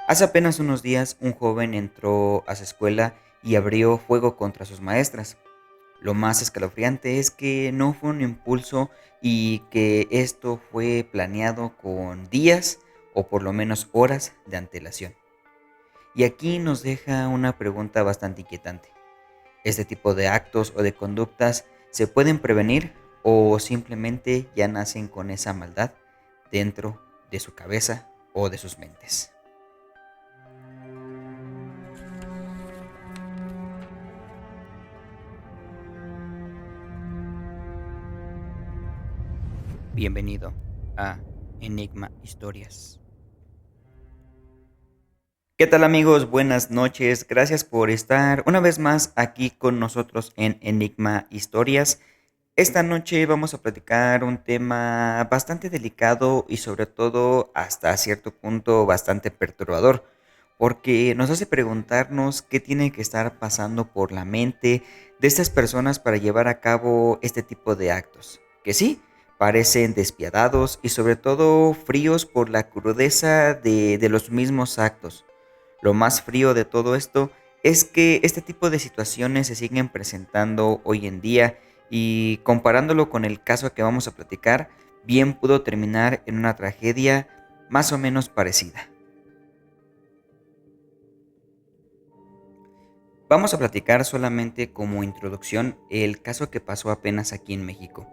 Hace apenas unos días un joven entró a su escuela y abrió fuego contra sus maestras. Lo más escalofriante es que no fue un impulso y que esto fue planeado con días o por lo menos horas de antelación. Y aquí nos deja una pregunta bastante inquietante. ¿Este tipo de actos o de conductas se pueden prevenir o simplemente ya nacen con esa maldad dentro de su cabeza o de sus mentes? Bienvenido a Enigma Historias. ¿Qué tal amigos? Buenas noches. Gracias por estar una vez más aquí con nosotros en Enigma Historias. Esta noche vamos a platicar un tema bastante delicado y sobre todo hasta cierto punto bastante perturbador, porque nos hace preguntarnos qué tiene que estar pasando por la mente de estas personas para llevar a cabo este tipo de actos, que sí, parecen despiadados y sobre todo fríos por la crudeza de los mismos actos. Lo más frío de todo esto es que este tipo de situaciones se siguen presentando hoy en día y comparándolo con el caso que vamos a platicar, bien pudo terminar en una tragedia más o menos parecida. Vamos a platicar solamente como introducción el caso que pasó apenas aquí en México.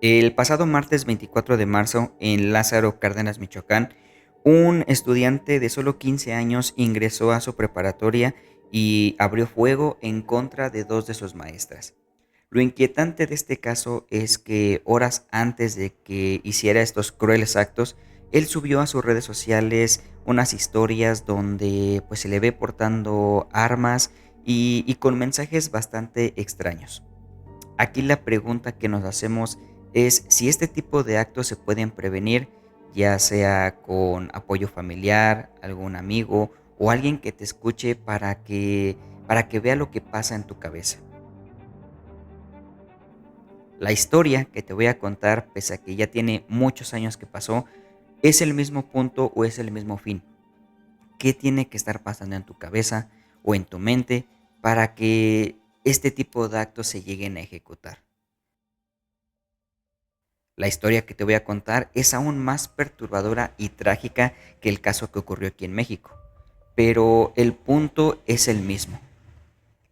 El pasado martes 24 de marzo, en Lázaro Cárdenas, Michoacán, un estudiante de solo 15 años ingresó a su preparatoria y abrió fuego en contra de dos de sus maestras. Lo inquietante de este caso es que horas antes de que hiciera estos crueles actos, él subió a sus redes sociales unas historias donde pues se le ve portando armas y con mensajes bastante extraños. Aquí la pregunta que nos hacemos es si este tipo de actos se pueden prevenir, ya sea con apoyo familiar, algún amigo o alguien que te escuche para que vea lo que pasa en tu cabeza. La historia que te voy a contar, pese a que ya tiene muchos años que pasó, es el mismo punto o es el mismo fin. ¿Qué tiene que estar pasando en tu cabeza o en tu mente para que este tipo de actos se lleguen a ejecutar? La historia que te voy a contar es aún más perturbadora y trágica que el caso que ocurrió aquí en México. Pero el punto es el mismo.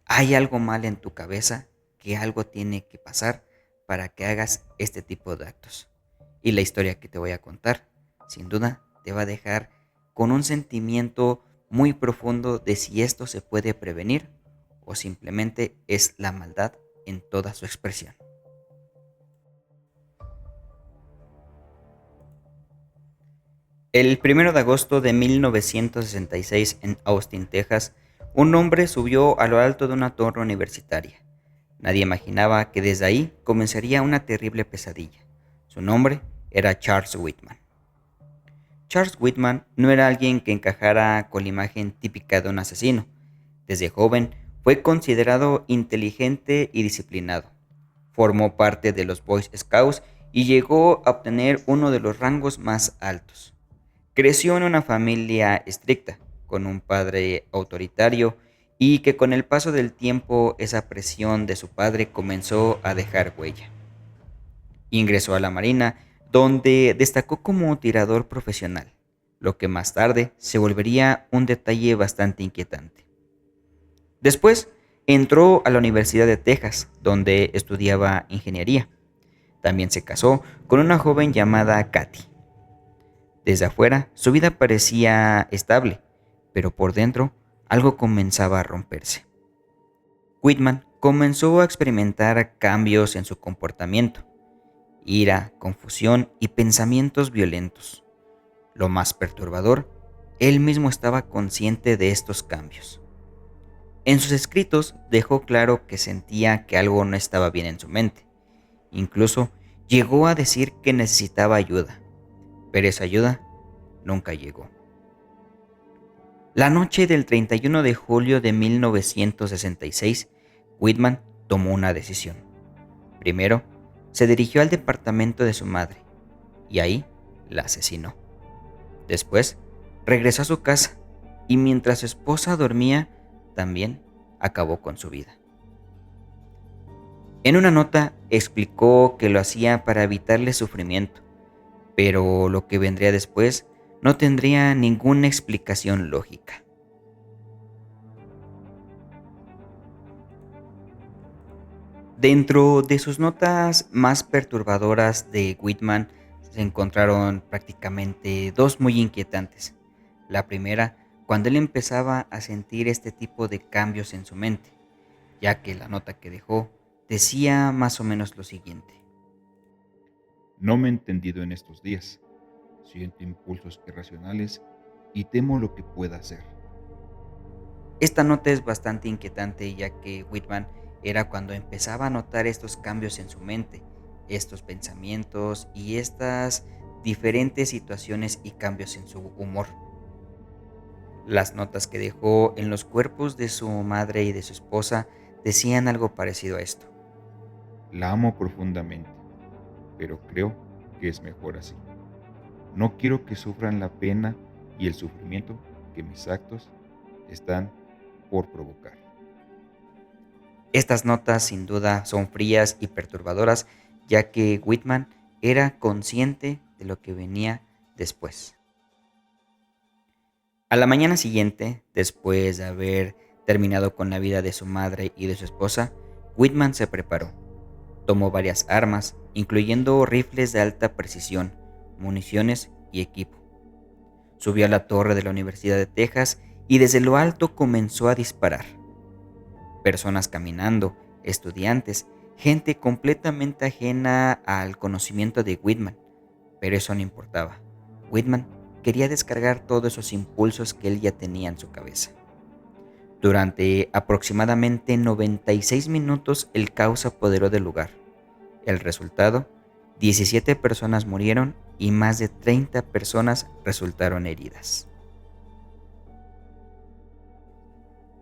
Hay algo mal en tu cabeza, que algo tiene que pasar para que hagas este tipo de actos. Y la historia que te voy a contar, sin duda, te va a dejar con un sentimiento muy profundo de si esto se puede prevenir o simplemente es la maldad en toda su expresión. El 1 de agosto de 1966 en Austin, Texas, un hombre subió a lo alto de una torre universitaria. Nadie imaginaba que desde ahí comenzaría una terrible pesadilla. Su nombre era Charles Whitman. Charles Whitman no era alguien que encajara con la imagen típica de un asesino. Desde joven fue considerado inteligente y disciplinado. Formó parte de los Boy Scouts y llegó a obtener uno de los rangos más altos. Creció en una familia estricta, con un padre autoritario y que con el paso del tiempo esa presión de su padre comenzó a dejar huella. Ingresó a la Marina, donde destacó como tirador profesional, lo que más tarde se volvería un detalle bastante inquietante. Después entró a la Universidad de Texas, donde estudiaba ingeniería. También se casó con una joven llamada Katy. Desde afuera, su vida parecía estable, pero por dentro algo comenzaba a romperse. Whitman comenzó a experimentar cambios en su comportamiento, ira, confusión y pensamientos violentos. Lo más perturbador, él mismo estaba consciente de estos cambios. En sus escritos dejó claro que sentía que algo no estaba bien en su mente. Incluso llegó a decir que necesitaba ayuda, pero esa ayuda nunca llegó. La noche del 31 de julio de 1966, Whitman tomó una decisión. Primero, se dirigió al departamento de su madre y ahí la asesinó. Después, regresó a su casa y mientras su esposa dormía, también acabó con su vida. En una nota explicó que lo hacía para evitarle sufrimiento, pero lo que vendría después no tendría ninguna explicación lógica. Dentro de sus notas más perturbadoras de Whitman se encontraron prácticamente dos muy inquietantes. La primera, cuando él empezaba a sentir este tipo de cambios en su mente, ya que la nota que dejó decía más o menos lo siguiente. No me he entendido en estos días. Siento impulsos irracionales y temo lo que pueda hacer. Esta nota es bastante inquietante ya que Whitman era cuando empezaba a notar estos cambios en su mente, estos pensamientos y estas diferentes situaciones y cambios en su humor. Las notas que dejó en los cuerpos de su madre y de su esposa decían algo parecido a esto. La amo profundamente, pero creo que es mejor así. No quiero que sufran la pena y el sufrimiento que mis actos están por provocar. Estas notas sin duda son frías y perturbadoras, ya que Whitman era consciente de lo que venía después. A la mañana siguiente, después de haber terminado con la vida de su madre y de su esposa, Whitman se preparó. Tomó varias armas, incluyendo rifles de alta precisión, municiones y equipo. Subió a la torre de la Universidad de Texas y desde lo alto comenzó a disparar. Personas caminando, estudiantes, gente completamente ajena al conocimiento de Whitman, pero eso no importaba. Whitman quería descargar todos esos impulsos que él ya tenía en su cabeza. Durante aproximadamente 96 minutos el caos se apoderó del lugar. El resultado, 17 personas murieron y más de 30 personas resultaron heridas.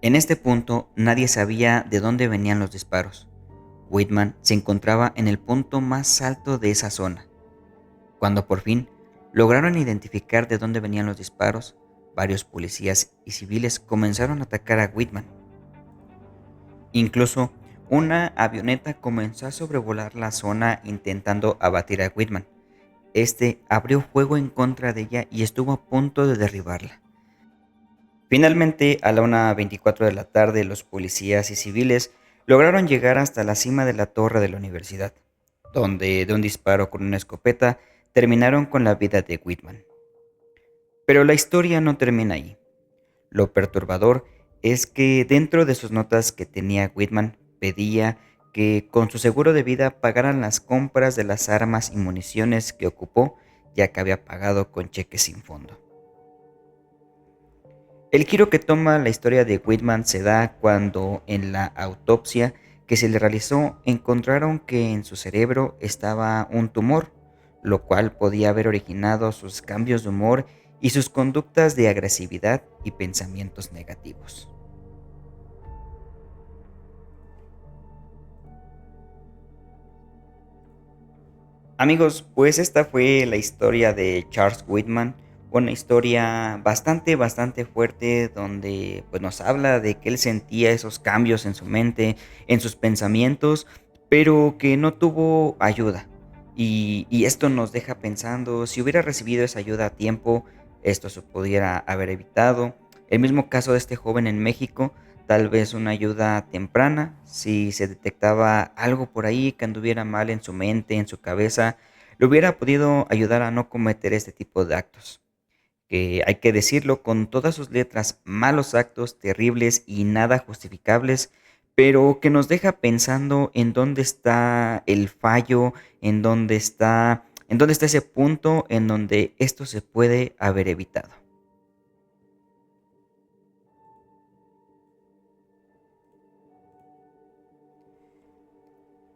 En este punto nadie sabía de dónde venían los disparos. Whitman se encontraba en el punto más alto de esa zona. Cuando por fin lograron identificar de dónde venían los disparos, varios policías y civiles comenzaron a atacar a Whitman. Incluso una avioneta comenzó a sobrevolar la zona intentando abatir a Whitman. Este abrió fuego en contra de ella y estuvo a punto de derribarla. Finalmente, a la 1:24 de la tarde, los policías y civiles lograron llegar hasta la cima de la torre de la universidad, donde de un disparo con una escopeta terminaron con la vida de Whitman. Pero la historia no termina ahí. Lo perturbador es que dentro de sus notas que tenía Whitman pedía que con su seguro de vida pagaran las compras de las armas y municiones que ocupó, ya que había pagado con cheques sin fondo. El giro que toma la historia de Whitman se da cuando en la autopsia que se le realizó encontraron que en su cerebro estaba un tumor, lo cual podía haber originado sus cambios de humor y sus conductas de agresividad y pensamientos negativos. Amigos, pues esta fue la historia de Charles Whitman, una historia bastante fuerte donde pues nos habla de que él sentía esos cambios en su mente, en sus pensamientos, pero que no tuvo ayuda. Y esto nos deja pensando, si hubiera recibido esa ayuda a tiempo, esto se pudiera haber evitado. El mismo caso de este joven en México, tal vez una ayuda temprana, si se detectaba algo por ahí que anduviera mal en su mente, en su cabeza, le hubiera podido ayudar a no cometer este tipo de actos. Que hay que decirlo con todas sus letras, malos actos, terribles y nada justificables, pero que nos deja pensando en dónde está el fallo, en dónde está ese punto en donde esto se puede haber evitado.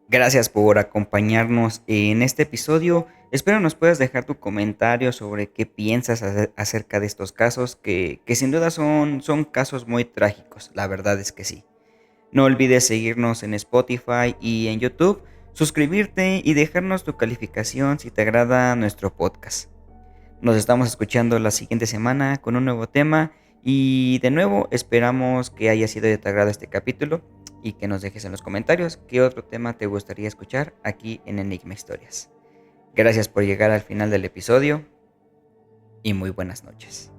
Gracias por acompañarnos en este episodio. Espero nos puedas dejar tu comentario sobre qué piensas acerca de estos casos, que sin duda son casos muy trágicos, la verdad es que sí. No olvides seguirnos en Spotify y en YouTube, suscribirte y dejarnos tu calificación si te agrada nuestro podcast. Nos estamos escuchando la siguiente semana con un nuevo tema Y de nuevo, esperamos que haya sido de tu agrado este capítulo y que nos dejes en los comentarios qué otro tema te gustaría escuchar aquí en Enigma Historias. Gracias por llegar al final del episodio y muy buenas noches.